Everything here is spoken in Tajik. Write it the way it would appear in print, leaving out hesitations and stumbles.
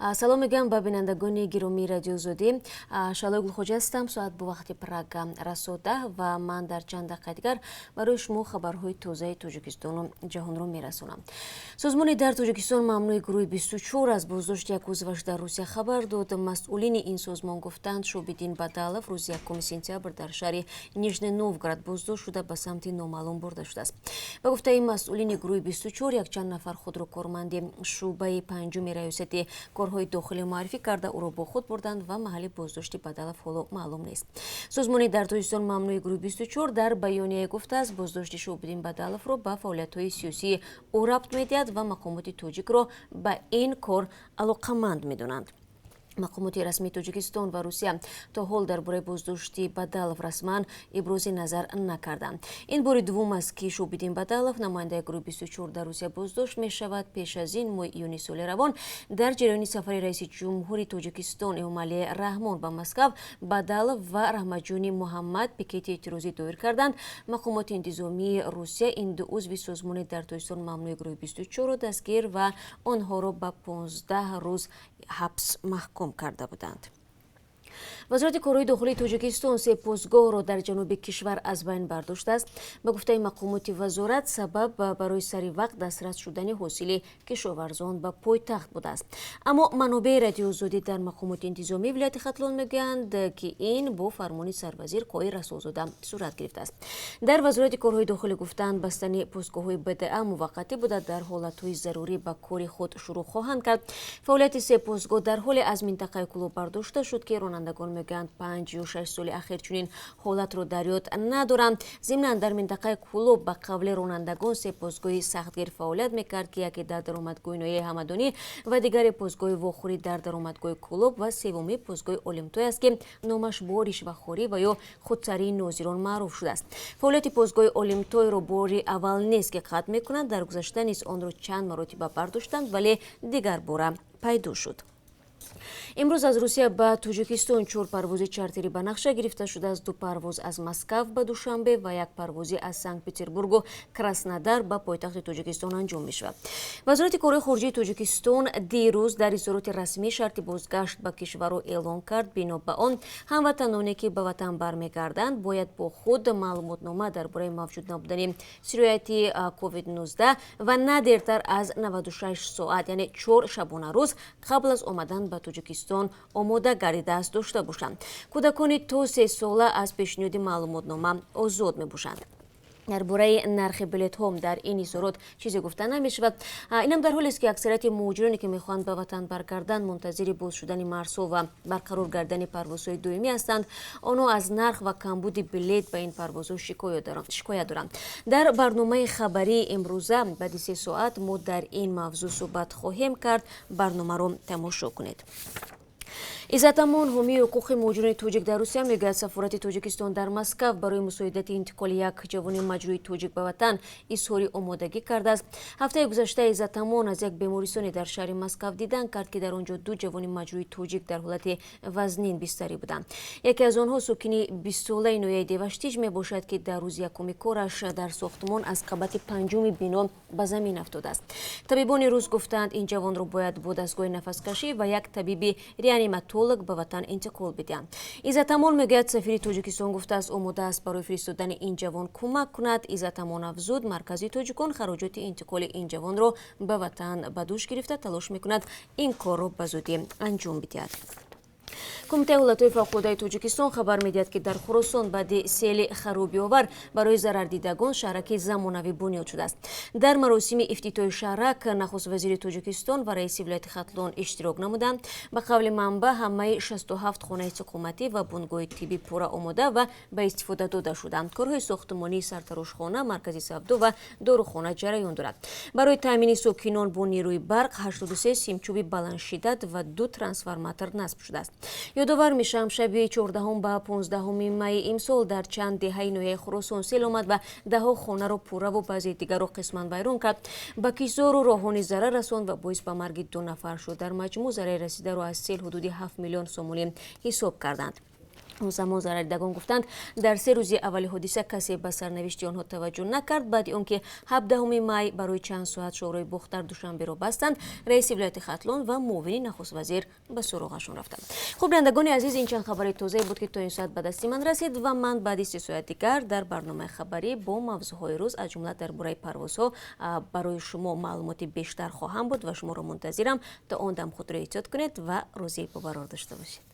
салом мегӯям ба бинандагони гиромии радио Озодӣ. Шалои Гулхоҷа ҳастам. Соат бо вақти Прага расода ва ман дар чанд дақиқа дигар барои шумо хабарҳои тозаи Тоҷикистону ҷаҳонро мерасонам. Созмоне дар Тоҷикистон мамнӯи гурӯҳи 24 аз боздошти як узваш дар Русия хабар дод. Масъулини ин созмон гуфтанд, Шобиддин Бадалов рӯзи 1 сентябр дар шаҳри Нижний Новгород боздошт шуда ба самти номаълум бурда шудааст. Ба гуфтаи масъулини гурӯҳи 24, якчанд нафар худро корманди шӯъбаи панҷуми раёсати корҳои дохилӣ муаррифӣ карда ӯро бо худ бурданд ва маҳалли боздошти Бадалов ҳоло маълум нест. Созмони дар Тоҷикистон мамнӯи гурӯҳи 24 дар баёние гуфтааст, боздошти Шобиддин Бадаловро ба фаъолиятҳои сиёсӣ ӯ рабт медиҳад ва мақомоти тоҷикро ба ин кор алоқаманд медонанд. Мақомоти расмии Тоҷикистон ва Русия то ҳол дар бораи боздошти Бадалов расман ибрози назар накарданд. Ин бори дуввум аст ки Шобиддин Бадалов, намояндаи гурӯҳи 24 дар Русия боздошт мешавад. Пеш аз ин моҳи июни соли равон дар ҷараёни сафари раиси ҷумҳури Тоҷикистон Эмомалӣ Раҳмон ба Москав, Бадалов ва Раҳматҷони Муҳаммад пикети эътирозӣ доир карданд. Мақомоти интизомии Русия ин ду узви созмони дар Тоҷикистон мамнӯи гурӯҳи 24 дастгир ва онҳоро ба 15 рӯз ҳабс маҳкум карда буданд. Вазорати корҳои дохилии Тоҷикистон се постгоҳро дар ҷануби кишвар аз байн бардоштааст. Ба гуфтаи мақомоти вазорат, сабаб барои сари вақт дастрас шудани ҳосили кишоварзон ба пойтахт будааст. Аммо манобеи радио Озодӣ дар мақомоти интизомии вилояти Хатлон мегӯянд, ки ин бо фармони сарвазир Қои Расулзода сурат гирифтааст. Дар вазорати корҳои дохилӣ гуфтанд, бастани постгоҳҳои БДА муваққатӣ буда дар ҳолатҳои зарурӣ ба кори худ шурӯъ хоҳанд кард. Фаъолияти се постгоҳ дар ҳоле аз минтақаи Кулоб бардошта шуд, ки ронандагон мегӯянд 5 ё 6 соли ахир чунин ҳолатро дар ёд надоранд. Зимнан дар минтақаи Кулоб ба қавли ронандагон се постгоҳи сахтгир фаъолият мекард, ки яке дар даромадгоҳи ноҳияи Ҳамадонӣ ва дигаре постгоҳи Вохӯрӣ дар даромадгоҳи Кулоб ва севуми постгоҳи Олимтой аст, ки номаш бо ришвахорӣ ва ё худсарии нозирон маъруф шудааст. Фаъолияти постгоҳи Олимтойро бори аввал нест ки қатъ мекунанд. Дар гузашта низ онро чанд маротиба бардоштанд, вале дигар бора пайдо шуд. Имрӯз аз Русия ба Тоҷикистон 4 парвози чартери ба нақша гирифта шудааст. 2 парвоз аз Москав ба Душанбе ва 1 парвози аз Санкт-Петербургу Краснодар ба пойтахти Тоҷикистон анҷом мешавад. Вазорати корҳои хориҷии Тоҷикистон дирӯз дар изҳороти расмӣ шарти бозгашт ба кишварро эълон кард. Бино ба он, ҳамватаноне ки ба ватан бармегарданд бояд бо худ маълумотнома дар бораи мавҷуд набудани сирояти COVID-19 ва на дертар аз 96 соат, яъне 4 шабона рӯз қабл аз омадан ба Тоҷикистон омода гардидааст дошта бошанд. Кӯдакони то 3 сола аз пешниҳоди маълумотнома озод мебошанд. Дар бораи нархи билетҳо дар ин изҳорот чизе гуфта намешавад. Инам дар ҳолест ки аксарияти муҳоҷироне ки мехоҳанд ба ватан баргарданд мунтазири боз шудани марзҳо ва барқарор гардани парвозҳои доимӣ ҳастанд. Онҳо аз нарх ва камбуди билет ба ин парвозҳо шикоят доранд. Дар барномаи хабарии имрӯза баъди 3 соат мо дар ин мавзӯъ суҳбат хоҳем кард. Барномаро тамошо кунед. Иззатамон ҳомии ҳуқуқи муҳоҷирони тоҷик дар Русия мегӯяд, сафорати Тоҷикистон дар Москав барои мусоидати интиқоли як ҷавони маҷрӯи тоҷик ба ватан изҳори омодагӣ кардааст. Ҳафтаи гузашта Иззатамон аз як бемористоне дар шаҳри Москав дидан кард, ки дар он ҷо 2 ҷавони маҷрӯи тоҷик дар ҳолати вазнин бистарӣ буданд. Яке аз онҳо сокини 20-солаи ноҳияи Деваштиж мебошад, ки дар рӯзи якуми кораш дар сохтмон аз қабати 5-уми бино ба замин афтодааст. Табибони рус гуфтанд, ин ҷавонро бояд бо дастгоҳи нафаскашӣ ва як табиби реаниматолог ба ватан интиқол бидиҳанд. Иззатамон мегӯяд, сафири Тоҷикистон гуфтааст омода аст барои фиристодани ин ҷавон кӯмак кунад. Иззатамон афзуд, маркази тоҷикон хароҷоти интиқоли ин ҷавонро ба ватан ба дӯш гирифта талош мекунад ин корро ба зудӣ анҷом бидиҳад. Кумитаи ҳолатҳои фавқулоддаи Тоҷикистон хабар медиҳад, ки дар Хуросон баъди сели харобиовар барои зарардидагон шаҳраки замонавӣ бунёд шудааст. Дар маросими ифтитоҳи шаҳрак нахуст вазири Тоҷикистон ва раиси вилояти Хатлон иштирок намуданд. Ба қавли манбаъ, ҳамаи 67 хонаи иstiqomatӣ ва бунгоҳи тиббӣ пурра омода ва ба истифода дода шуданд. Корҳои сохтмонӣ, сартарошхона, маркази савдо ва дорухона ҷараён дорад. Барои таъмини сокинон бо нерӯи барқ 83 симчӯби баландшиддат ва 2 трансформатор насб шудааст. Ёдовар мешавам, шаби 14 ба 15 майи имсол дар чанд деҳаи ноҳияи Хуросон сел омад ва даҳо хонаро пурраву баъзеи дигарро қисман вайрон кард. Ба кишзору роҳони зарар расонд ва боис ба марги 2 нафар шуд. Дар маҷмӯъ зарари расидаро аз сел ҳудуди 7 миллион сомонӣ ҳисоб карданд. замон зарардагон гуфтанд дар 3 рӯзи аввали ҳодиса касе ба сарнавишти онҳо таваҷҷӯҳ накард. Баъди он ки 17 май барои чанд соат шоҳраи бухтар душанберо бастанд, раиси вилояти Хатлон ва муовини нахуст-вазир ба суроғашон рафтанд. Хуб, бинандагони азиз, ин чанд хабари тозае буд ки то ин соат ба дасти ман расид ва ман баъди 30 соат дигар дар барномаи хабарӣ бо мавзӯъҳои рӯз аз ҷумла дар бораи парвозҳо барои шумо маълумоти бештар хоҳам буд ва шуморо мунтазирам. Та он дам худро эҳтиёт кунед ва рӯзи побарор дошта бошед.